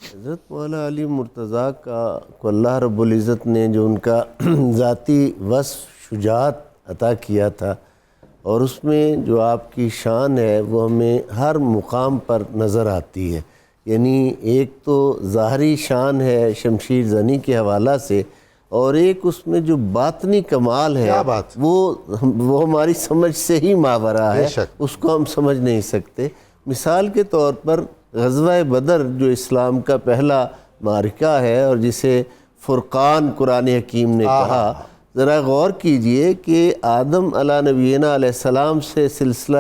حضرت مولا علی مرتضیٰ کو اللہ رب العزت نے جو ان کا ذاتی وصف شجاعت عطا کیا تھا، اور اس میں جو آپ کی شان ہے وہ ہمیں ہر مقام پر نظر آتی ہے. یعنی ایک تو ظاہری شان ہے شمشیر زنی کے حوالہ سے، اور ایک اس میں جو باطنی کمال ہے وہ ہماری سمجھ سے ہی ماورا ہے، اس کو ہم سمجھ نہیں سکتے. مثال کے طور پر غزوہ بدر جو اسلام کا پہلا معرکہ ہے اور جسے فرقان قرآن حکیم نے کہا، ذرا غور کیجئے کہ آدم علیہ نبینا علیہ السلام سے سلسلہ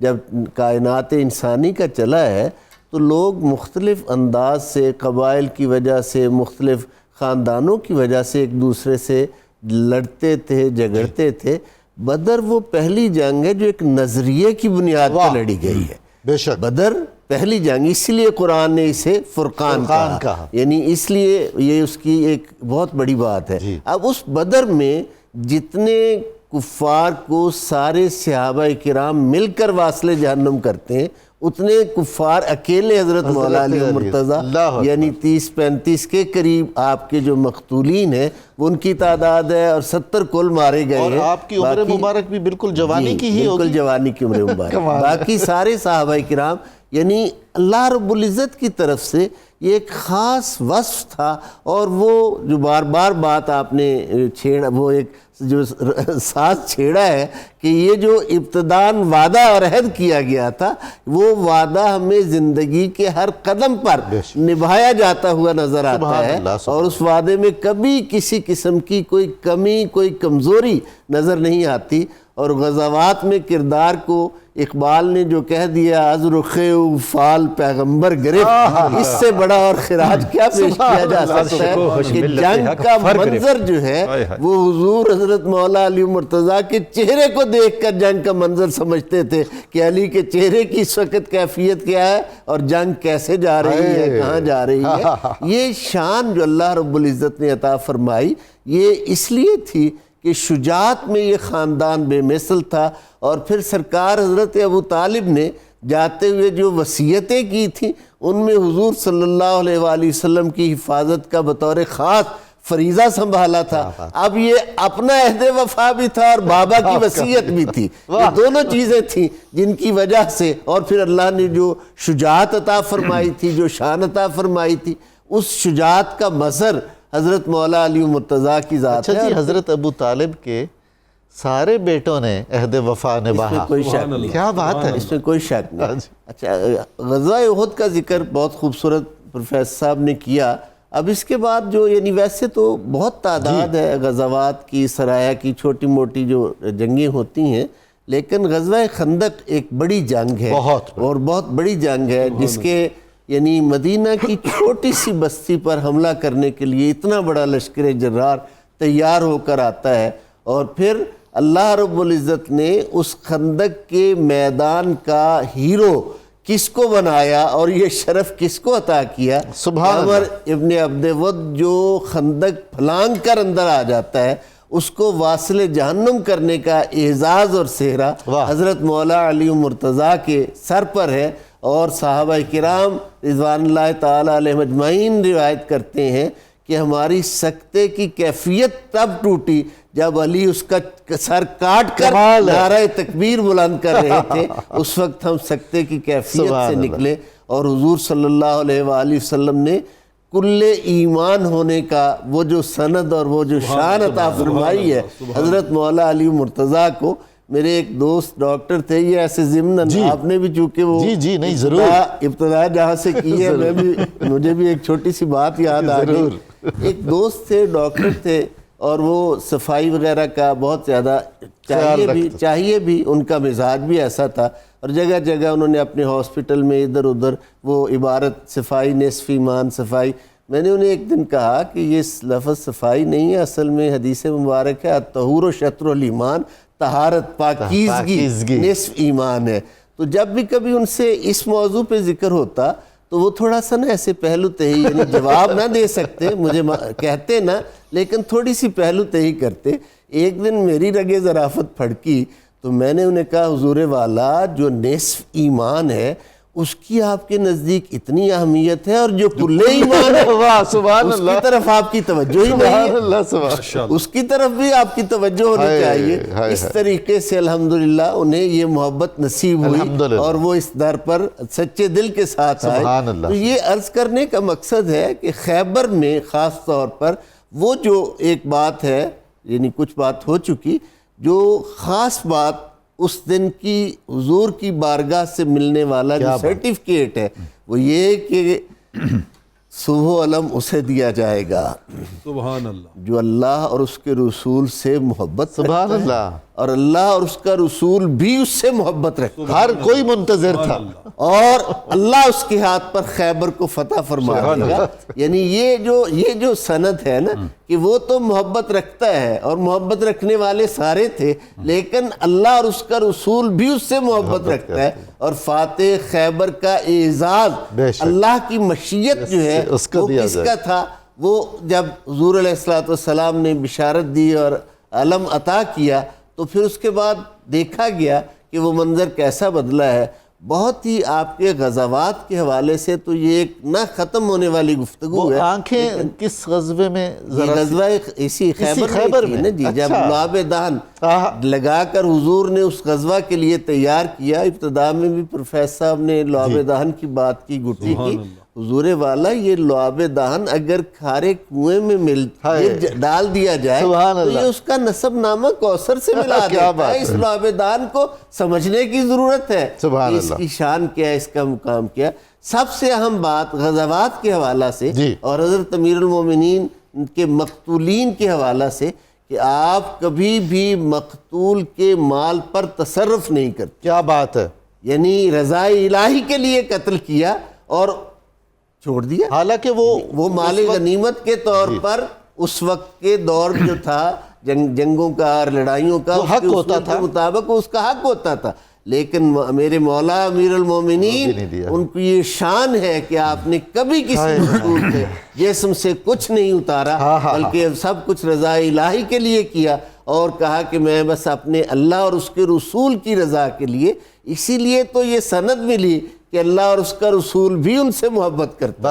جب کائنات انسانی کا چلا ہے تو لوگ مختلف انداز سے، قبائل کی وجہ سے، مختلف خاندانوں کی وجہ سے ایک دوسرے سے لڑتے تھے، جھگڑتے تھے. بدر وہ پہلی جنگ ہے جو ایک نظریے کی بنیاد پر لڑی گئی ہے. بے شک بدر پہلی جنگ، اس لیے قرآن نے اسے فرقان کہا، یعنی اس لیے یہ اس کی ایک بہت بڑی بات ہے. اب اس بدر میں جتنے کفار کو سارے صحابہ کرام مل کر واصل جہنم کرتے ہیں، اتنے کفار اکیلے حضرت مولا علی مرتضیٰ یعنی 30-35 کے قریب آپ کے جو مقتولین ہیں وہ ان کی تعداد ہے، اور 70 کل مارے گئے ہیں. اور آپ کی عمر مبارک بھی بالکل جوانی کی ہی ہوگی. بالکل جوانی کی عمر مبارک. باقی سارے صحابہ کرام، یعنی اللہ رب العزت کی طرف سے یہ ایک خاص وصف تھا. اور وہ جو بار بار بات آپ نے چھیڑا، وہ ایک جو ساز چھیڑا ہے کہ یہ جو ابتداً وعدہ اور عہد کیا گیا تھا، وہ وعدہ ہمیں زندگی کے ہر قدم پر نبھایا جاتا ہوا نظر آتا ہے، اور اس وعدے میں کبھی کسی قسم کی کوئی کمی، کوئی کمزوری نظر نہیں آتی. اور غزوات میں کردار کو اقبال نے جو کہہ دیا، از رخ فال پیغمبر گرفت، اس سے بڑا اور خراج کیا پیش کیا جا سکتا ہے کہ جنگ کا منظر جو ہے وہ حضور حضرت مولا علی مرتضیٰ کے چہرے کو دیکھ کر جنگ کا منظر سمجھتے تھے کہ علی کے چہرے کی اس وقت کیفیت کیا ہے اور جنگ کیسے جا رہی ہے، کہاں جا رہی ہے. یہ شان جو اللہ رب العزت نے عطا فرمائی یہ اس لیے تھی کہ شجاعت میں یہ خاندان بے مثل تھا. اور پھر سرکار حضرت ابو طالب نے جاتے ہوئے جو وصیتیں کی تھیں ان میں حضور صلی اللہ علیہ وآلہ وسلم کی حفاظت کا بطور خاص فریضہ سنبھالا تھا. اب یہ اپنا عہد وفا بھی تھا اور بابا کی وصیت بھی تھی. یہ دونوں چیزیں تھیں جن کی وجہ سے، اور پھر اللہ نے جو شجاعت عطا فرمائی تھی، جو شان عطا فرمائی تھی، اس شجاعت کا مظہر حضرت مولا علی مرتضیٰ کی ذات ہے. اچھا جی، حضرت ابو طالب کے سارے بیٹوں نے عہد وفا نبھایا. اس میں کوئی شک نہیں. کیا بات ہے، اس میں کوئی شک نہیں. اچھا، غزوہ احد کا ذکر بہت خوبصورت پروفیسر صاحب نے کیا. اب اس کے بعد جو یعنی ویسے تو بہت تعداد ہے غزوات کی، سرایا کی، چھوٹی موٹی جو جنگیں ہوتی ہیں، لیکن غزوہ خندق ایک بڑی جنگ ہے، اور بہت بڑی جنگ ہے، جس کے یعنی مدینہ کی چھوٹی سی بستی پر حملہ کرنے کے لیے اتنا بڑا لشکر جرار تیار ہو کر آتا ہے. اور پھر اللہ رب العزت نے اس خندق کے میدان کا ہیرو کس کو بنایا اور یہ شرف کس کو عطا کیا؟ سبحان عمر ابن عبد ود جو خندق پھلانگ کر اندر آ جاتا ہے، اس کو واصل جہنم کرنے کا اعزاز اور سہرا حضرت مولا علی مرتضیٰ کے سر پر ہے. اور صحابہ کرام رضوان اللہ تعالی علیہ اجمعین روایت کرتے ہیں کہ ہماری سکتے کی کیفیت تب ٹوٹی جب علی اس کا سر کاٹ کر نعرہ تکبیر بلند کر رہے تھے. اس وقت ہم سکتے کی کیفیت سے نکلے، اور حضور صلی اللہ علیہ وآلہ وسلم نے کل ایمان ہونے کا وہ جو سند اور وہ جو شان عطا فرمائی ہے حضرت مولا علی مرتضیٰ کو. میرے ایک دوست ڈاکٹر تھے، یہ ایسے ضمن آپ نے بھی چونکہ وہ ابتدا جہاں سے کی ہے، مجھے بھی ایک چھوٹی سی بات یاد آ گئی. ایک دوست تھے، ڈاکٹر تھے، اور وہ صفائی وغیرہ کا بہت زیادہ چاہیے بھی، ان کا مزاج بھی ایسا تھا. اور جگہ جگہ انہوں نے اپنے ہاسپٹل میں ادھر ادھر وہ عبارت صفائی نصف ایمان صفائی. میں نے انہیں ایک دن کہا کہ یہ لفظ صفائی نہیں ہے، اصل میں حدیث مبارک ہے الطہور شطر الایمان، طہارت پاکیزگی نصف ایمان ہے. تو جب بھی کبھی ان سے اس موضوع پہ ذکر ہوتا تو وہ تھوڑا سا نا ایسے پہلو تہی، یعنی جواب نہ دے سکتے، مجھے کہتے نا، لیکن تھوڑی سی پہلو تہی کرتے. ایک دن میری رگ ظرافت پھڑکی تو میں نے انہیں کہا حضور والا جو نصف ایمان ہے اس کی آپ کے نزدیک اتنی اہمیت ہے، اور جو کلے ایمان ہے واہ سبحان اس کی اللہ، طرف آپ کی توجہ ہی نہیں سبحان ہے، اللہ، سبحان اللہ۔ اس کی طرف بھی آپ کی توجہ ہونی ہائے، چاہیے۔ ہائے، اس ہائے۔ طریقے سے الحمدللہ انہیں یہ محبت نصیب ہوئی الحمدللہ۔ اور وہ اس در پر سچے دل کے ساتھ آئے۔ سبحان اللہ۔ تو یہ عرض کرنے کا مقصد ہے کہ خیبر میں خاص طور پر وہ جو ایک بات ہے، یعنی کچھ بات ہو چکی، جو خاص بات اس دن کی حضور کی بارگاہ سے ملنے والا جو سرٹیفکیٹ ہے وہ یہ کہ صبح علم اسے دیا جائے گا سبحان اللہ، جو اللہ اور اس کے رسول سے محبت سبحان رکھتا ہے، اللہ۔ اور اللہ اور اس کا رسول بھی اس سے محبت رکھتا ہے، ہر کوئی منتظر تھا، اور اللہ اس کے ہاتھ پر خیبر کو فتح فرما دے گا۔ یعنی یہ جو سند ہے نا کہ وہ تو محبت رکھتا ہے اور محبت رکھنے والے سارے تھے، لیکن اللہ اور اس کا رسول بھی اس سے محبت رکھتا ہے، اور فاتح خیبر کا اعزاز بے شک۔ اللہ کی مشیت جو ہے اس کا وہ دیا کس جائے۔ کا تھا؟ وہ جب حضور علیہ السلام نے بشارت دی اور علم عطا کیا تو پھر اس کے بعد دیکھا گیا کہ وہ منظر کیسا بدلا ہے۔ بہت ہی آپ کے غزوات کے حوالے سے تو یہ ایک نہ ختم ہونے والی گفتگو وہ ہے۔ آنکھیں کس غزوے میں یہ ذرا غزوہ اسی خیبر میں نا جی، جب اچھا۔ لعاب دہن لگا کر حضور نے اس غزوہ کے لیے تیار کیا، ابتدا میں بھی پروفیسر صاحب نے لعاب دہن کی بات کی، گٹی کی، حضور والا یہ لعاب دہن اگر کھارے کنویں میں ڈال دیا جائے تو یہ اس کا نسب نامہ کوثر سے ملا دیتا ہے۔ اس لعاب دہن کو سمجھنے کی ضرورت ہے، اس کی شان کیا ہے، اس کا مقام کیا۔ سب سے اہم بات غزوات کے حوالہ سے اور حضرت امیر المومنین کے مقتولین کے حوالہ سے کہ آپ کبھی بھی مقتول کے مال پر تصرف نہیں کرتے۔ کیا بات ہے، یعنی رضا الہی کے لیے قتل کیا اور چھوڑ دیا، حالانکہ وہ مال غنیمت کے طور پر اس وقت کے دور جو تھا جنگوں کا اور لڑائیوں کا حق ہوتا تھا، مطابق اس کا حق ہوتا تھا، لیکن میرے مولا امیر المومنین ان کی یہ شان ہے کہ آپ نے کبھی کسی مقتول کے جسم سے کچھ نہیں اتارا، بلکہ سب کچھ رضا الہی کے لیے کیا، اور کہا کہ میں بس اپنے اللہ اور اس کے رسول کی رضا کے لیے، اسی لیے تو یہ سند ملی کہ اللہ اور اس کا رسول بھی ان سے محبت کرتا ہے۔